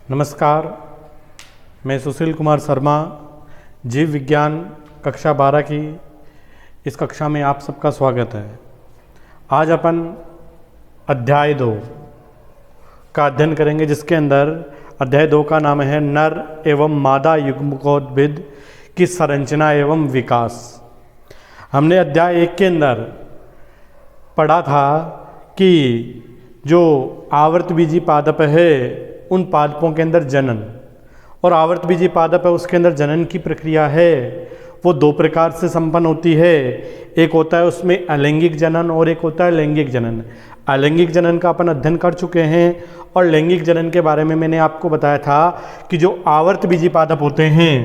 नमस्कार, मैं सुशील कुमार शर्मा, जीव विज्ञान कक्षा 12 की इस कक्षा में आप सबका स्वागत है। आज अपन अध्याय 2 का अध्ययन करेंगे, जिसके अंदर अध्याय 2 का नाम है नर एवं मादा युग्मकोद्भिद की संरचना एवं विकास। हमने अध्याय 1 के अंदर पढ़ा था कि जो आवर्तबीजी पादप है उन पादपों के अंदर जनन, और आवर्तबीजी पादप है उसके अंदर जनन की प्रक्रिया है वो 2 प्रकार से संपन्न होती है। एक होता है उसमें अलैंगिक जनन और एक होता है लैंगिक जनन। अलैंगिक जनन का अपन अध्ययन कर चुके हैं और लैंगिक जनन के बारे में मैंने आपको बताया था कि जो आवर्तबीजी पादप होते हैं,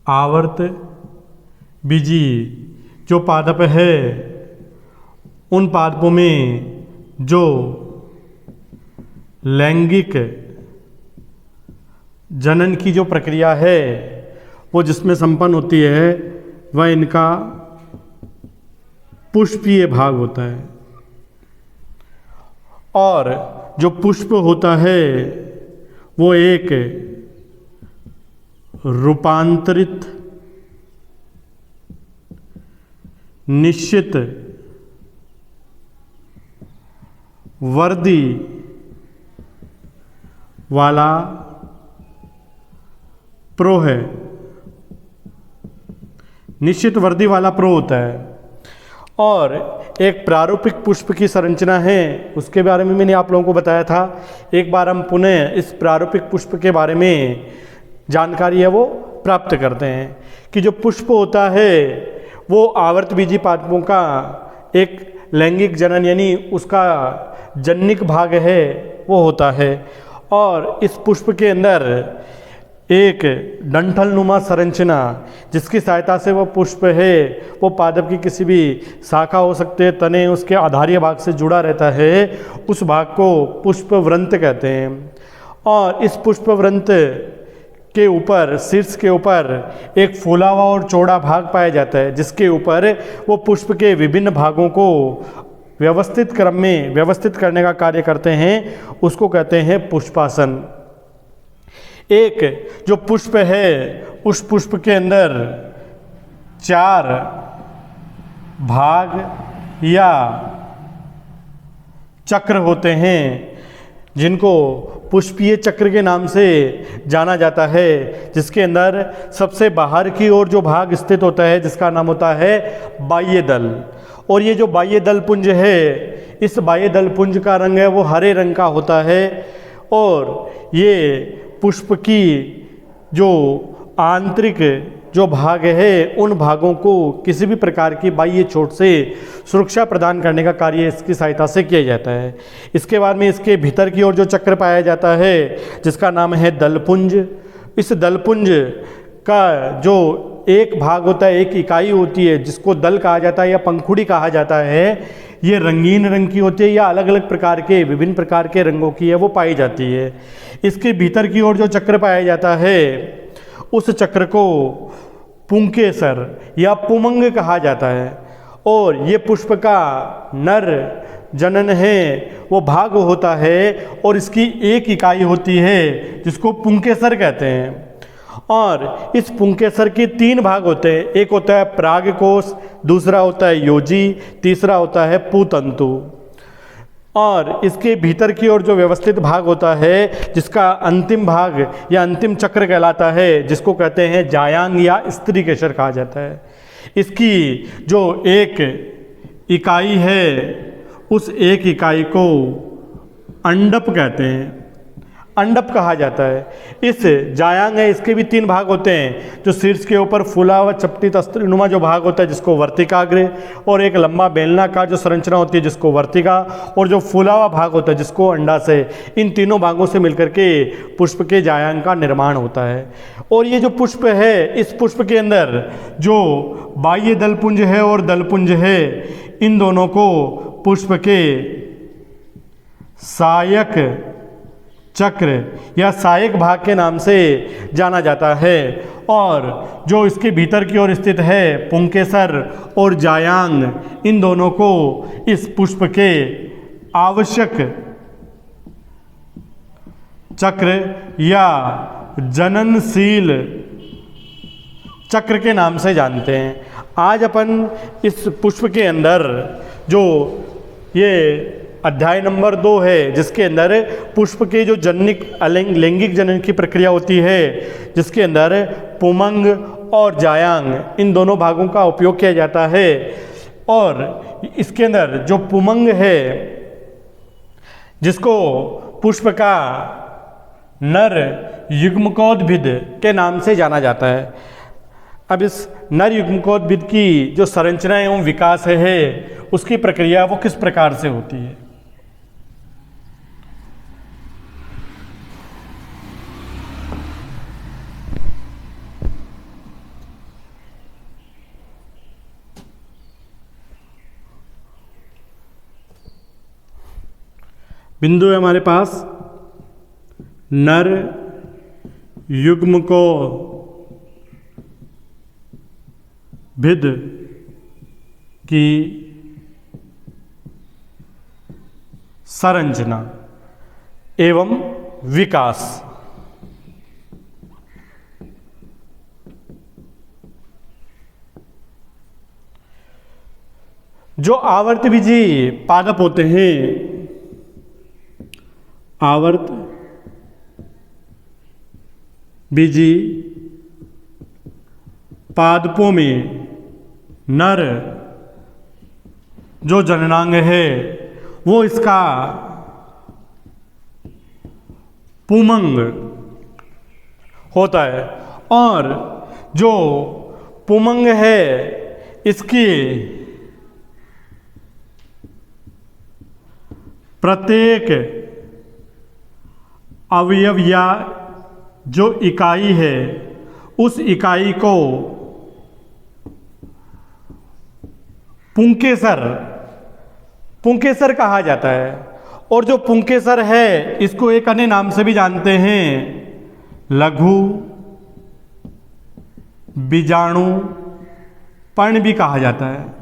आवर्तबीजी जो पादप है उन पादपों में जो लैंगिक जनन की जो प्रक्रिया है वो जिसमें संपन्न होती है वह इनका पुष्पीय भाग होता है। और जो पुष्प होता है वो एक रूपांतरित निश्चित वर्दी वाला प्रो है, निश्चित वर्दी वाला प्रो होता है। और एक प्रारूपिक पुष्प की संरचना है, उसके बारे में मैंने आप लोगों को बताया था। एक बार हम पुनः इस प्रारूपिक पुष्प के बारे में जानकारी है वो प्राप्त करते हैं कि जो पुष्प होता है वो आवर्तबीजी पादपों का एक लैंगिक जनन यानी उसका जनिक भाग है वो होता है। और इस पुष्प के अंदर एक डंठल नुमा संरचना, जिसकी सहायता से वो पुष्प है वो पादप की किसी भी शाखा हो सकते हैं, तने उसके आधारीय भाग से जुड़ा रहता है, उस भाग को पुष्पवृंत कहते हैं। और इस पुष्पवृंत के ऊपर, शीर्ष के ऊपर एक फूला हुआ और चौड़ा भाग पाया जाता है, जिसके ऊपर वो पुष्प के विभिन्न भागों को व्यवस्थित क्रम में व्यवस्थित करने का कार्य करते हैं, उसको कहते हैं पुष्पासन। एक जो पुष्प है उस पुष्प के अंदर 4 भाग या चक्र होते हैं, जिनको पुष्पीय चक्र के नाम से जाना जाता है, जिसके अंदर सबसे बाहर की ओर जो भाग स्थित होता है जिसका नाम होता है बाह्य दल। और ये जो बाह्य दल पुंज है, इस बाह्य दल पुंज का रंग है वो हरे रंग का होता है। और ये पुष्प की जो आंतरिक जो भाग है उन भागों को किसी भी प्रकार की बाह्य चोट से सुरक्षा प्रदान करने का कार्य इसकी सहायता से किया जाता है। इसके बाद में इसके भीतर की ओर जो चक्र पाया जाता है जिसका नाम है दलपुंज। इस दलपुंज का जो एक भाग होता है, एक इकाई होती है जिसको दल कहा जाता है या पंखुड़ी कहा जाता है, ये रंगीन रंग की होती है या अलग अलग प्रकार के विभिन्न प्रकार के रंगों की है वो पाई जाती है। इसके भीतर की ओर जो चक्र पाया जाता है उस चक्र को पुंकेसर या पुमंग कहा जाता है। और ये पुष्प का नर जनन है वो भाग होता है और इसकी एक इकाई होती है जिसको पुंकेसर कहते हैं। और इस पुंकेसर के 3 भाग होते हैं, एक होता है प्रागकोश, दूसरा होता है योजी, तीसरा होता है पुतंतु। और इसके भीतर की ओर जो व्यवस्थित भाग होता है जिसका अंतिम भाग या अंतिम चक्र कहलाता है, जिसको कहते हैं जायांग या स्त्री केशर कहा जाता है। इसकी जो एक इकाई है उस एक इकाई को अंडप कहते हैं, अंडप कहा जाता है। इस जायांग है, इसके भी 3 भाग होते हैं, जो शीर्ष के ऊपर फूला हुआ चपटी तस्त्रिनुमा जो भाग होता है जिसको वर्तिकाग्र, और एक लंबा बेलनाकार जो संरचना होती है जिसको वर्तिका, और जो फूला हुआ भाग होता है जिसको अंडाशय। इन तीनों भागों से मिलकर के पुष्प के जायांग का निर्माण होता है। और ये जो पुष्प है, इस पुष्प के अंदर जो बाह्य दलपुंज है और दलपुंज है, इन दोनों को पुष्प के सहायक चक्र या सहायक भाग के नाम से जाना जाता है। और जो इसके भीतर की ओर स्थित है पुंकेसर और जायांग, इन दोनों को इस पुष्प के आवश्यक चक्र या जननशील चक्र के नाम से जानते हैं। आज अपन इस पुष्प के अंदर जो ये अध्याय नंबर 2 है, जिसके अंदर पुष्प के जो जननिक लैंगिक जनन की प्रक्रिया होती है, जिसके अंदर पुमंग और जायांग इन दोनों भागों का उपयोग किया जाता है। और इसके अंदर जो पुमंग है, जिसको पुष्प का नर युग्मकोद्भिद के नाम से जाना जाता है। अब इस नर युग्मकोद्भिद की जो संरचना एवं विकास है उसकी प्रक्रिया वो किस प्रकार से होती है। बिंदु है हमारे पास नर युग्मको भिद की संरचना एवं विकास। जो आवर्तबीजी पादप होते हैं, आवर्त बीजी पादपों में नर जो जननांग है वो इसका पुमंग होता है, और जो पुमंग है इसकी प्रत्येक अवयव या जो इकाई है उस इकाई को पुंकेसर कहा जाता है। और जो पुंकेसर है इसको एक अन्य नाम से भी जानते हैं, लघु बीजाणु पर्ण भी कहा जाता है।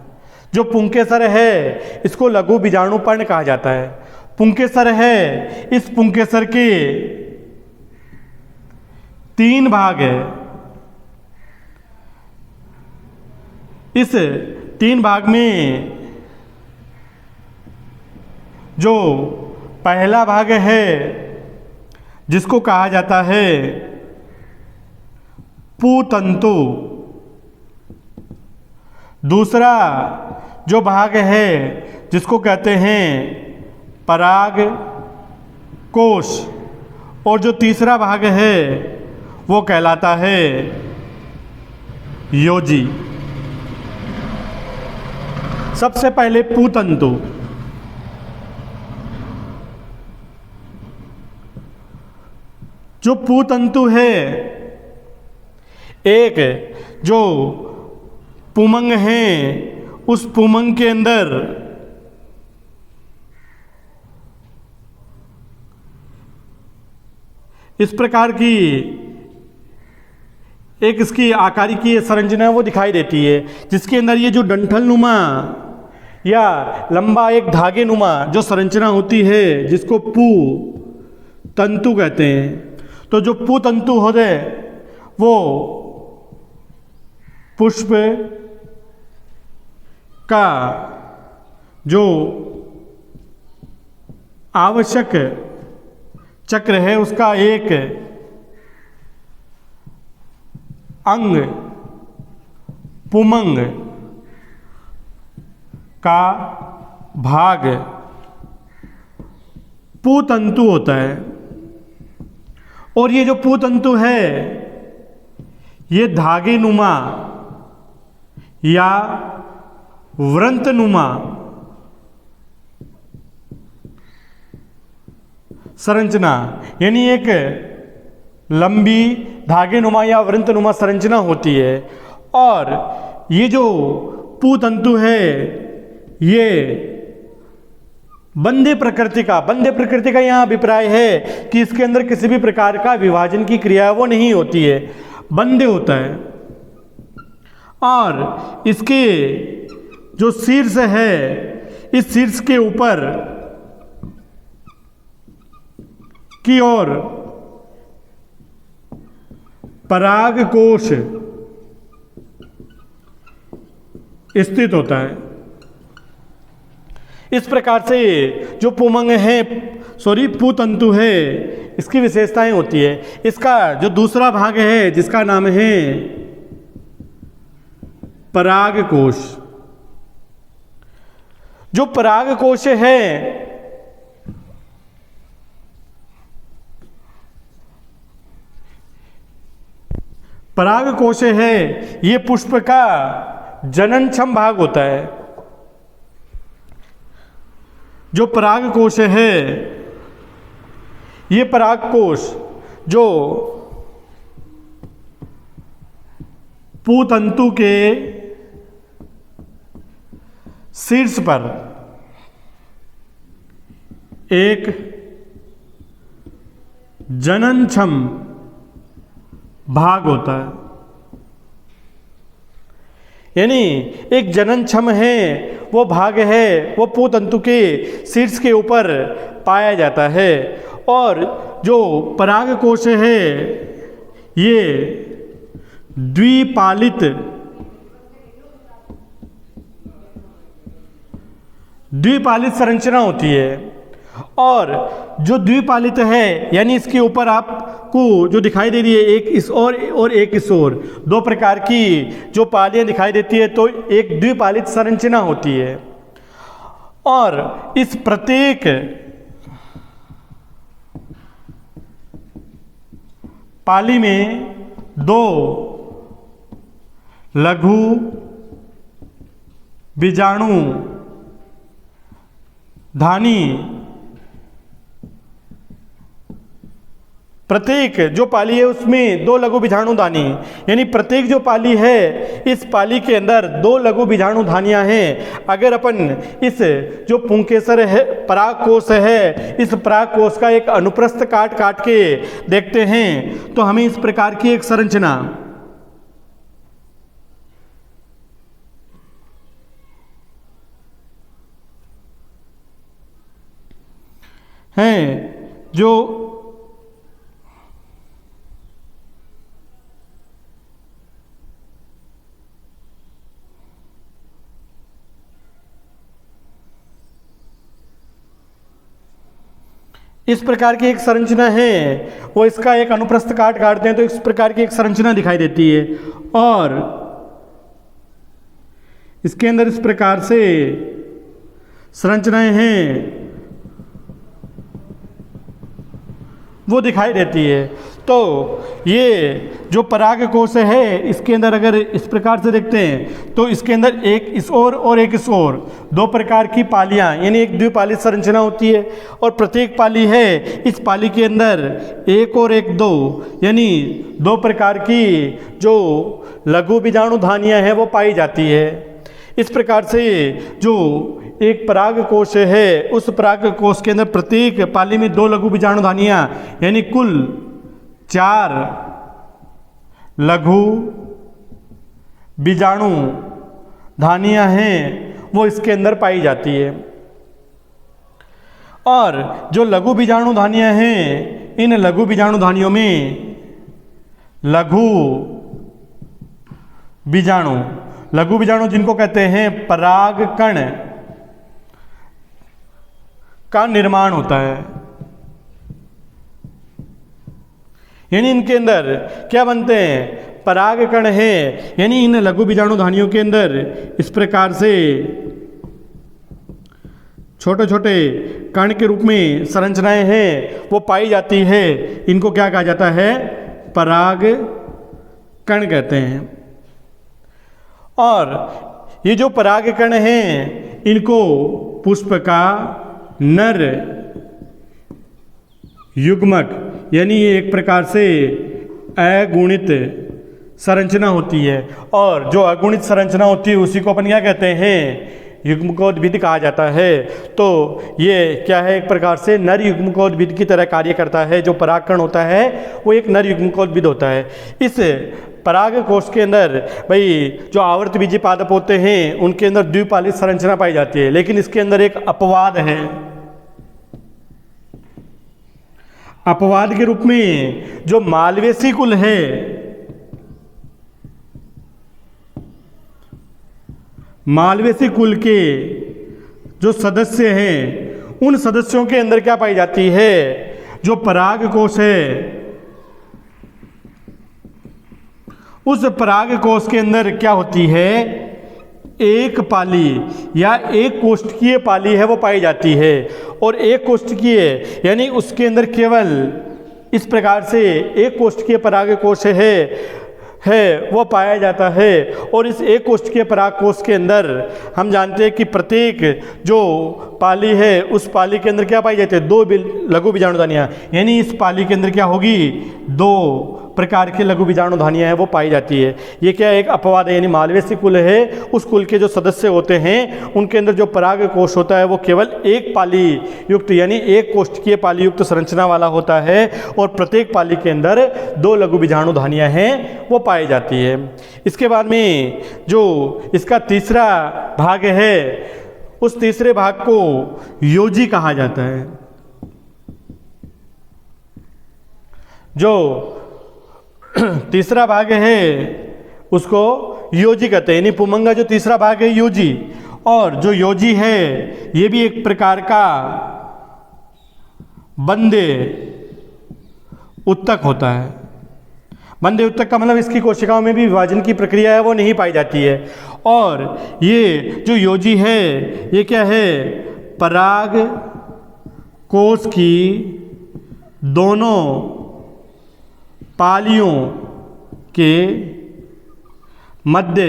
जो पुंकेसर है इसको लघु बीजाणु पर्ण कहा जाता है। पुंकेसर है, इस पुंकेसर के 3 भाग है। इस 3 भाग में जो पहला भाग है जिसको कहा जाता है पुतंतु, दूसरा जो भाग है जिसको कहते हैं पराग कोश, और जो तीसरा भाग है वो कहलाता है योजी। सबसे पहले पुतंतु। जो पुतंतु है, एक जो पुमंग है उस पुमंग के अंदर इस प्रकार की एक इसकी आकार की संरचना वो दिखाई देती है, जिसके अंदर ये जो डंठल नुमा या लंबा एक धागे नुमा जो संरचना होती है जिसको पू तंतु कहते हैं। तो जो पू तंतु होते वो पुष्प का जो आवश्यक चक्र है उसका एक अंग पुमंग का भाग पुतंतु होता है। और ये जो पुतंतु है ये धागे नुमा या वृंत नुमा संरचना, यानी एक लंबी धागे नुमा या वृंत नुमा संरचना होती है। और ये जो पुतंतु है ये बंधे प्रकृति का यहाँ अभिप्राय है कि इसके अंदर किसी भी प्रकार का विभाजन की क्रिया वो नहीं होती है, बंधे होता है। और इसके जो शीर्ष है, इस शीर्ष के ऊपर की ओर पराग कोश स्थित होता है। इस प्रकार से जो पुमंग है, पुतंतु है, इसकी विशेषताएं होती है। इसका जो दूसरा भाग है जिसका नाम है पराग कोश, जो पराग कोश है पराग कोश है, ये पुष्प का जननक्षम भाग होता है। जो पराग कोश है, ये पराग कोश जो पूतंतु के शीर्ष पर एक जननक्षम भाग होता है, यानी एक जननक्षम है, वो भाग है, वो पूतंतु के शीर्ष के ऊपर पाया जाता है। और जो पराग कोश है ये द्विपालित संरचना होती है। और जो द्विपालित है यानी इसके ऊपर आपको जो दिखाई दे रही है एक इस और एक इस ओर, दो प्रकार की जो पालियां दिखाई देती है, तो एक द्विपालित संरचना होती है। और इस प्रत्येक पाली में दो लघु बीजाणु धानी, प्रत्येक जो पाली है उसमें दो लघु बीजाणुधानी, यानी प्रत्येक जो पाली है इस पाली के अंदर दो लघु बीजाणुधानियां हैं। अगर अपन इस जो पुंकेसर है परागकोश है, इस परागकोश का एक अनुप्रस्थ काट काट के देखते हैं तो हमें इस प्रकार की एक संरचना है। जो इस प्रकार की एक संरचना है, वो इसका एक अनुप्रस्थ काट काटते हैं तो इस प्रकार की एक संरचना दिखाई देती है। और इसके अंदर इस प्रकार से संरचनाएं हैं वो दिखाई देती है। तो ये जो परागकोश है इसके अंदर अगर इस प्रकार से देखते हैं तो इसके अंदर एक इस ओर और एक इस ओर दो प्रकार की पालियां, यानी एक द्विपालित संरचना होती है। और प्रत्येक पाली है इस पाली के अंदर एक और एक दो, यानी दो प्रकार की जो लघु बीजाणुधानियां हैं वो पाई जाती है। इस प्रकार से जो एक पराग कोश है उस पराग कोश के अंदर प्रत्येक पाली में दो लघु बीजाणुधानियां, यानी कुल 4 लघु बीजाणु धानियां हैं वो इसके अंदर पाई जाती है। और जो लघु बीजाणु धानियां हैं, इन लघु बीजाणु धानियों में लघु बीजाणु जिनको कहते हैं पराग कण का निर्माण होता है। यानी इनके अंदर क्या बनते हैं, पराग कण है, यानी इन लघु बीजाणु धानियों के अंदर इस प्रकार से छोटे छोटे कण के रूप में संरचनाएं हैं वो पाई जाती है। इनको क्या कहा जाता है, पराग कण कहते हैं। और ये जो पराग कण हैं इनको पुष्प का नर युग्मक, यानी ये एक प्रकार से अगुणित संरचना होती है। और जो अगुणित संरचना होती है उसी को अपन क्या कहते हैं, युग्मकोद्भिद कहा जाता है। तो ये क्या है, एक प्रकार से नर युग्मकोद्भिद की तरह कार्य करता है। जो परागकण होता है वो एक नर युग्मकोद्भिद होता है। इस पराग कोश के अंदर भाई जो आवर्त बीजी पादप होते हैं उनके अंदर द्विपालित संरचना पाई जाती है। लेकिन इसके अंदर एक अपवाद है। अपवाद के रूप में जो मालवेसी कुल है मालवेसी कुल के जो सदस्य हैं उन सदस्यों के अंदर क्या पाई जाती है, जो पराग कोश है उस पराग कोश के अंदर क्या होती है, एक पाली या एक कोष्ठकीय पाली है वो पाई जाती है। और एक कोष्ठकीय यानी उसके अंदर केवल इस प्रकार से एक कोष्ठकीय पराग कोश है वो पाया जाता है। और इस एक कोष्ठकीय पराग कोश के अंदर हम जानते हैं कि प्रत्येक जो पाली है उस पाली के अंदर क्या पाई जाती है, दो लघु बीजाणुधानियाँ, यानी इस पाली के अंदर क्या होगी, दो प्रकार के लघु बीजाणुधानियाँ हैं वो पाई जाती है। ये क्या एक अपवाद है, यानी मालवेसी कुल है उस कुल के जो सदस्य होते हैं उनके अंदर जो पराग कोश होता है वो केवल एक पाली युक्त यानी एक कोष्ठकीय पाली युक्त संरचना वाला होता है और प्रत्येक पाली के अंदर दो लघु बीजाणुधानियाँ हैं वो पाई जाती है। इसके बाद में जो इसका तीसरा भाग है उस तीसरे भाग को योजी कहा जाता है। जो तीसरा भाग है उसको योजी कहते हैं, यानी पुमंग का जो तीसरा भाग है योजी। और जो योजी है ये भी एक प्रकार का बंदे उत्तक होता है। बंदे उत्तक का मतलब इसकी कोशिकाओं में भी विभाजन की प्रक्रिया है वो नहीं पाई जाती है। और ये जो योजी है ये क्या है, पराग कोश की दोनों पालियों के मध्य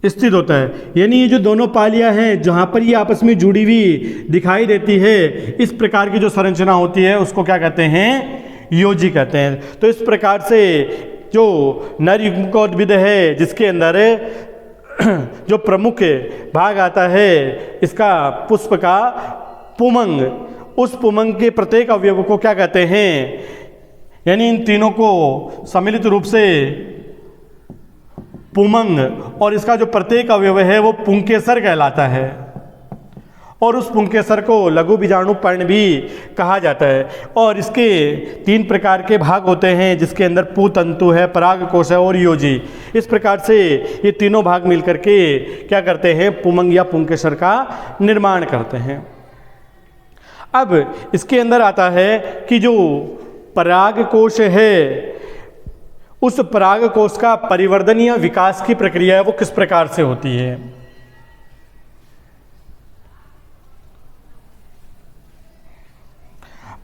स्थित होता है। यानी ये जो दोनों पालियां हैं जहाँ पर ये आपस में जुड़ी हुई दिखाई देती है, इस प्रकार की जो संरचना होती है उसको क्या कहते हैं, योजी कहते हैं। तो इस प्रकार से जो नर युग्मकोद्भिद है जिसके अंदर जो प्रमुख भाग आता है इसका पुष्प का पुमंग, उस पुमंग के प्रत्येक अवयव को क्या कहते हैं, यानी इन तीनों को सम्मिलित रूप से पुमंग, और इसका जो प्रत्येक अवयव है वो पुंकेसर कहलाता है। और उस पुंकेसर को लघु बीजाणु पर्ण भी कहा जाता है। और इसके तीन प्रकार के भाग होते हैं जिसके अंदर पुतंतु है, पराग कोश है और योजी। इस प्रकार से ये तीनों भाग मिलकर के क्या करते हैं, पुमंग या पुंकेसर का निर्माण करते हैं। अब इसके अंदर आता है कि जो पराग कोश है उस पराग कोश का परिवर्धन या विकास की प्रक्रिया है वो किस प्रकार से होती है।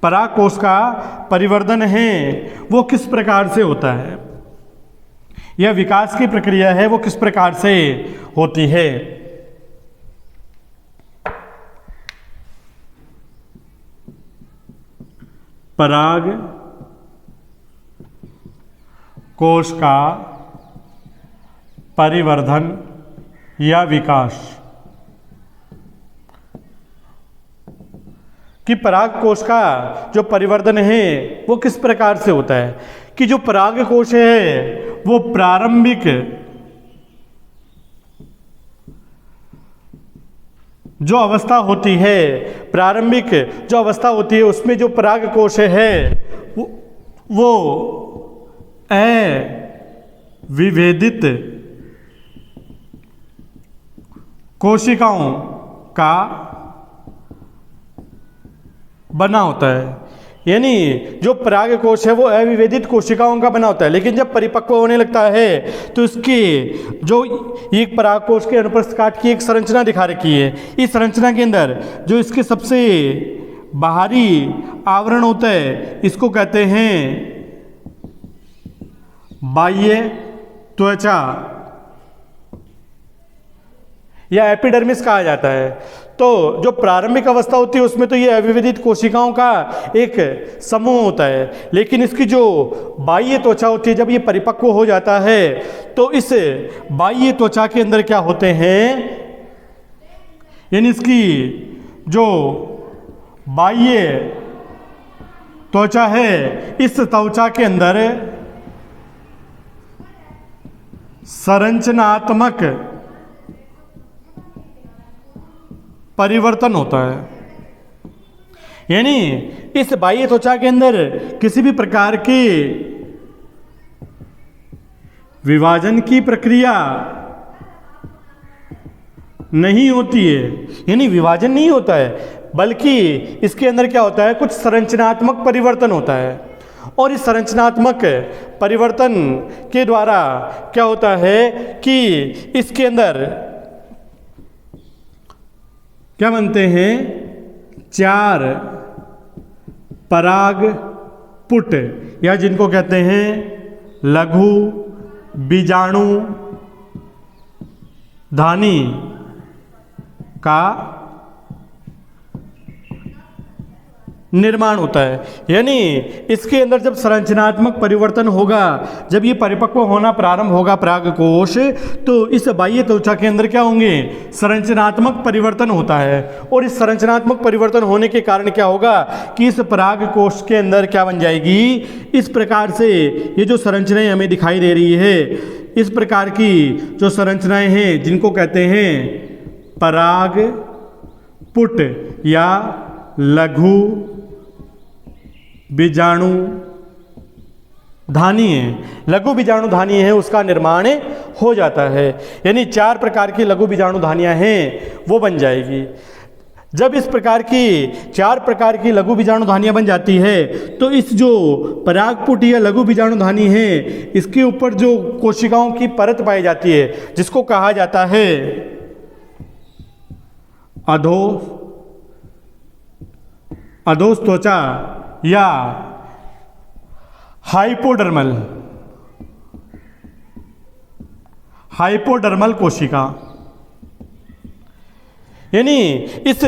पराग कोश का परिवर्धन है वो किस प्रकार से होता है, यह विकास की प्रक्रिया है वो किस प्रकार से होती है। पराग कोश का परिवर्धन या विकास कि पराग कोश का जो परिवर्धन है वो किस प्रकार से होता है कि जो पराग कोश है वो प्रारंभिक जो अवस्था होती है, प्रारंभिक जो अवस्था होती है उसमें जो पराग कोश है वो अविभेदित कोशिकाओं का बना होता है। यानी जो पराग कोश है वो अविभेदित कोशिकाओं का बना होता है, लेकिन जब परिपक्व होने लगता है तो इसके जो एक पराग कोश के अनुप्रस्थ काट की एक संरचना दिखा रखी है, इस संरचना के अंदर जो इसके सबसे बाहरी आवरण होता है इसको कहते हैं बाह्य त्वचा या एपिडर्मिस कहा जाता है। तो जो प्रारंभिक अवस्था होती है उसमें तो ये अविभेदित कोशिकाओं का एक समूह होता है, लेकिन इसकी जो बाह्य त्वचा होती है जब ये परिपक्व हो जाता है तो इस बाह्य त्वचा के अंदर क्या होते हैं, यानी इसकी जो बाह्य त्वचा है इस त्वचा के अंदर संरचनात्मक परिवर्तन होता है। यानी इस बाह्य त्वचा के अंदर किसी भी प्रकार की विभाजन की प्रक्रिया नहीं होती है, यानी विभाजन नहीं होता है, बल्कि इसके अंदर क्या होता है, कुछ संरचनात्मक परिवर्तन होता है। और इस संरचनात्मक परिवर्तन के द्वारा क्या होता है कि इसके अंदर क्या बनते हैं, 4 पराग पुट, या जिनको कहते हैं लघु बीजाणु धानी का निर्माण होता है। यानी इसके अंदर जब संरचनात्मक परिवर्तन होगा, जब ये परिपक्व होना प्रारंभ होगा परागकोश, तो इस बाह्य त्वचा के अंदर क्या होंगे, संरचनात्मक परिवर्तन होता है। और इस संरचनात्मक परिवर्तन होने के कारण क्या होगा कि इस परागकोश के अंदर क्या बन जाएगी, इस प्रकार से ये जो संरचनाएं हमें दिखाई दे रही है, इस प्रकार की जो संरचनाएं हैं जिनको कहते हैं पराग पुट या लघु बीजाणु धानी है, लघु बीजाणु धानी है, उसका निर्माण हो जाता है। यानी 4 प्रकार की लघु बीजाणु धानियां हैं वो बन जाएगी। जब इस प्रकार की 4 प्रकार की लघु बीजाणु धानियां बन जाती है, तो इस जो परागपुट या लघु बीजाणु धानी है, इसके ऊपर जो कोशिकाओं की परत पाई जाती है, जिसको कहा जाता है अधोस त्वचा या हाइपोडर्मल कोशिका। यानी इस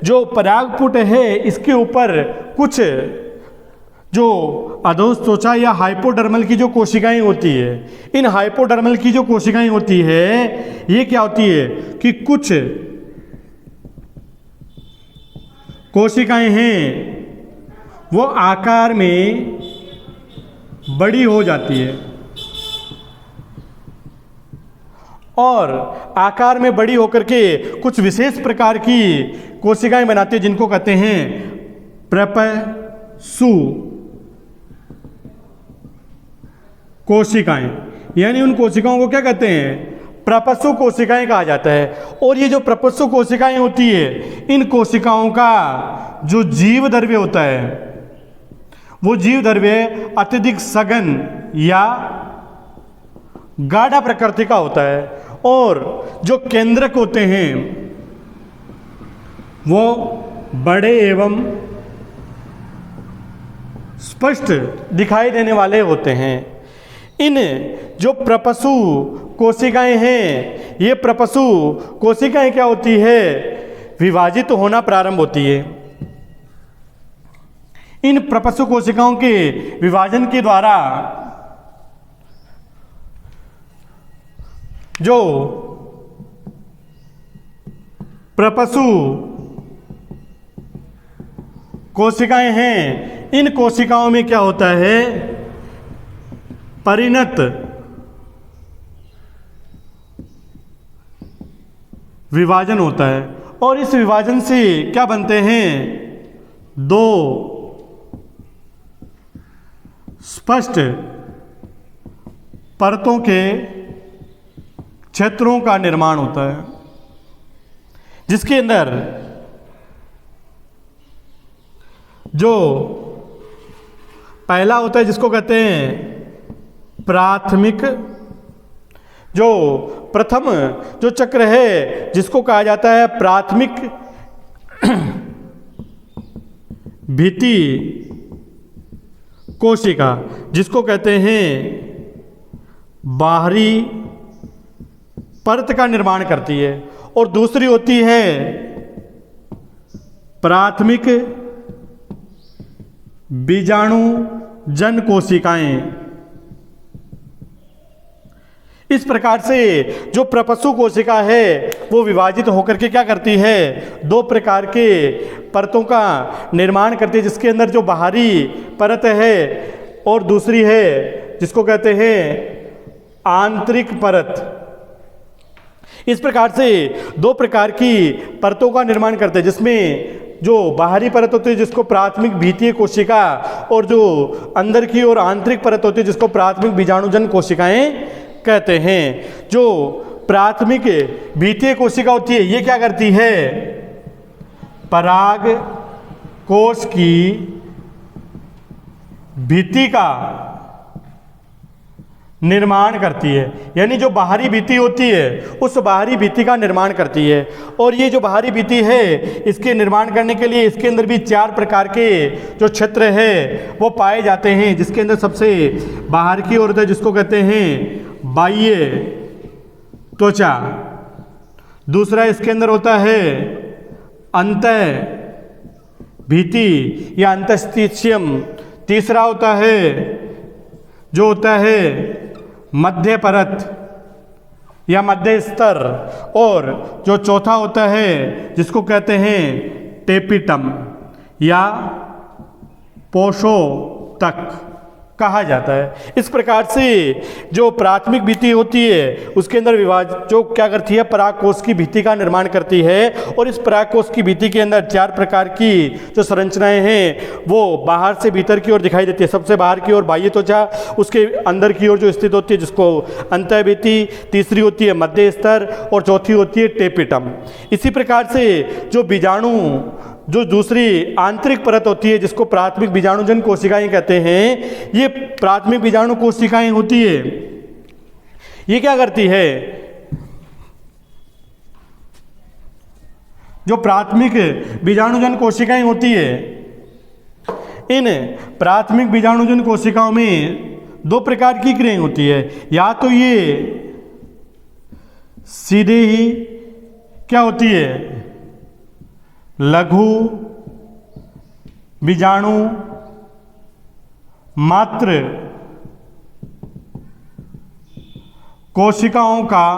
जो परागपुट है, इसके ऊपर कुछ जो अधोस त्वचा या हाइपोडर्मल की जो कोशिकाएं होती है, इन हाइपोडर्मल की जो कोशिकाएं होती है, ये क्या होती है कि कुछ कोशिकाएं हैं वो आकार में बड़ी हो जाती है, और आकार में बड़ी होकर के कुछ विशेष प्रकार की कोशिकाएं बनाती है, जिनको कहते हैं प्रपसु कोशिकाएं। यानी उन कोशिकाओं को क्या कहते हैं, प्रपसु कोशिकाएं कहा जाता है। और ये जो प्रपसु कोशिकाएं होती है, इन कोशिकाओं का जो जीव द्रव्य होता है, वो जीव द्रव्य अत्यधिक सघन या गाढ़ा प्रकृति का होता है, और जो केंद्रक होते हैं वो बड़े एवं स्पष्ट दिखाई देने वाले होते हैं। इन जो प्रपसु कोशिकाएं हैं, ये प्रपसु कोशिकाएं क्या होती है, विभाजित होना प्रारंभ होती है। इन प्रपसु कोशिकाओं के विभाजन के द्वारा जो प्रपसु कोशिकाएं हैं, इन कोशिकाओं में क्या होता है, परिणत विभाजन होता है। और इस विभाजन से क्या बनते हैं, 2 स्पष्ट परतों के क्षेत्रों का निर्माण होता है, जिसके अंदर जो पहला होता है, जिसको कहते हैं प्राथमिक, जो प्रथम जो चक्र है, जिसको कहा जाता है प्राथमिक भित्ति कोशिका, जिसको कहते हैं बाहरी परत का निर्माण करती है। और दूसरी होती है प्राथमिक बीजाणु जन कोशिकाएं। इस प्रकार से जो प्रपसु कोशिका है वो विभाजित होकर के क्या करती है, 2 प्रकार के परतों का निर्माण करती है, जिसके अंदर जो बाहरी परत है और दूसरी है जिसको कहते हैं आंतरिक परत। इस प्रकार से 2 प्रकार की परतों का निर्माण करते हैं, जिसमें जो बाहरी परत होती है जिसको प्राथमिक भित्तीय कोशिका, और जो अंदर की और आंतरिक परत होती है जिसको प्राथमिक बीजाणुजन कोशिकाएं कहते हैं। जो प्राथमिक भित्तीय कोशिका होती है ये क्या करती है, पराग कोश की भित्ति का निर्माण करती है, यानी जो बाहरी भित्ति होती है उस बाहरी भित्ति का निर्माण करती है। और ये जो बाहरी भित्ति है इसके निर्माण करने के लिए इसके अंदर भी 4 प्रकार के जो क्षेत्र है वो पाए जाते हैं, जिसके अंदर सबसे बाहर की ओर होता है जिसको कहते हैं बाह्य त्वचा, दूसरा इसके अंदर होता है अंतः भित्ति या अंतस्तिशियम, तीसरा होता है जो होता है मध्य परत या मध्य स्तर, और जो चौथा होता है जिसको कहते हैं टेपिटम या पोषोतक कहा जाता है। इस प्रकार से जो प्राथमिक भित्ति होती है उसके अंदर जो क्या करती है, पराग कोश की भित्ति का निर्माण करती है। और इस पराग कोश की भित्ति के अंदर 4 प्रकार की जो संरचनाएं हैं वो बाहर से भीतर की ओर दिखाई देती है। सबसे बाहर की ओर बाह्य त्वचा, उसके अंदर की ओर जो स्थित होती है जिसको अंतः भित्ति, तीसरी होती है मध्य स्तर और चौथी होती है टेपिटम। इसी प्रकार से जो बीजाणु जो दूसरी आंतरिक परत होती है जिसको प्राथमिक बीजाणुजन कोशिकाएं कहते हैं, ये प्राथमिक बीजाणु कोशिकाएं होती है, ये क्या करती है, जो प्राथमिक बीजाणुजन कोशिकाएं होती है, इन प्राथमिक बीजाणुजन कोशिकाओं में 2 प्रकार की क्रियाएं होती है। या तो ये सीधे ही क्या होती है, लघु बीजाणु मात्र कोशिकाओं का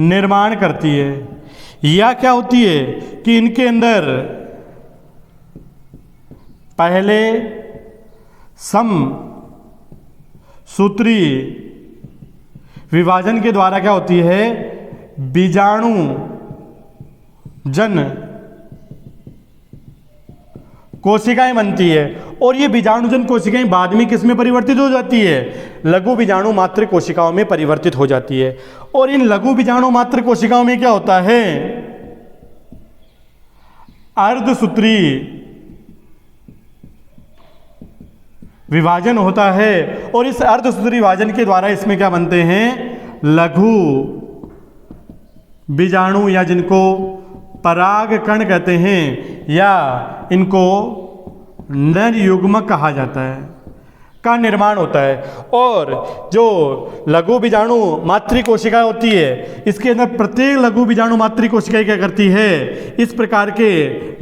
निर्माण करती है, या क्या होती है कि इनके अंदर पहले सम सूत्री विभाजन के द्वारा क्या होती है, बीजाणु जन कोशिकाएं बनती है। और ये बीजाणुजन कोशिकाएं बाद में किस में परिवर्तित हो जाती है, लघु बीजाणु मात्र कोशिकाओं में परिवर्तित हो जाती है। और इन लघु बीजाणु मात्र कोशिकाओं में क्या होता है, अर्धसूत्री विभाजन होता है। और इस अर्धसूत्री विभाजन के द्वारा इसमें क्या बनते हैं, लघु बीजाणु, या जिनको पराग कण कहते हैं या इनको नर युग्मक कहा जाता है, का निर्माण होता है। और जो लघु बीजाणु मातृ कोशिका होती है इसके अंदर प्रत्येक लघु बीजाणु मातृ कोशिका क्या करती है, इस प्रकार के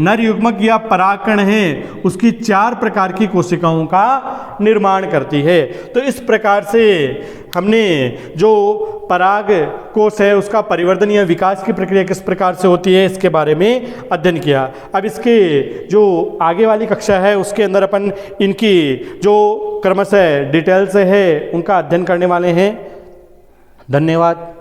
नर युग्मक या परागकण हैं उसकी 4 प्रकार की कोशिकाओं का निर्माण करती है। तो इस प्रकार से हमने जो पराग कोश है उसका परिवर्धन या विकास की प्रक्रिया किस प्रकार से होती है इसके बारे में अध्ययन किया। अब इसके जो आगे वाली कक्षा है उसके अंदर अपन इनकी जो क्रमशः डिटेल्स है उनका अध्ययन करने वाले हैं। धन्यवाद।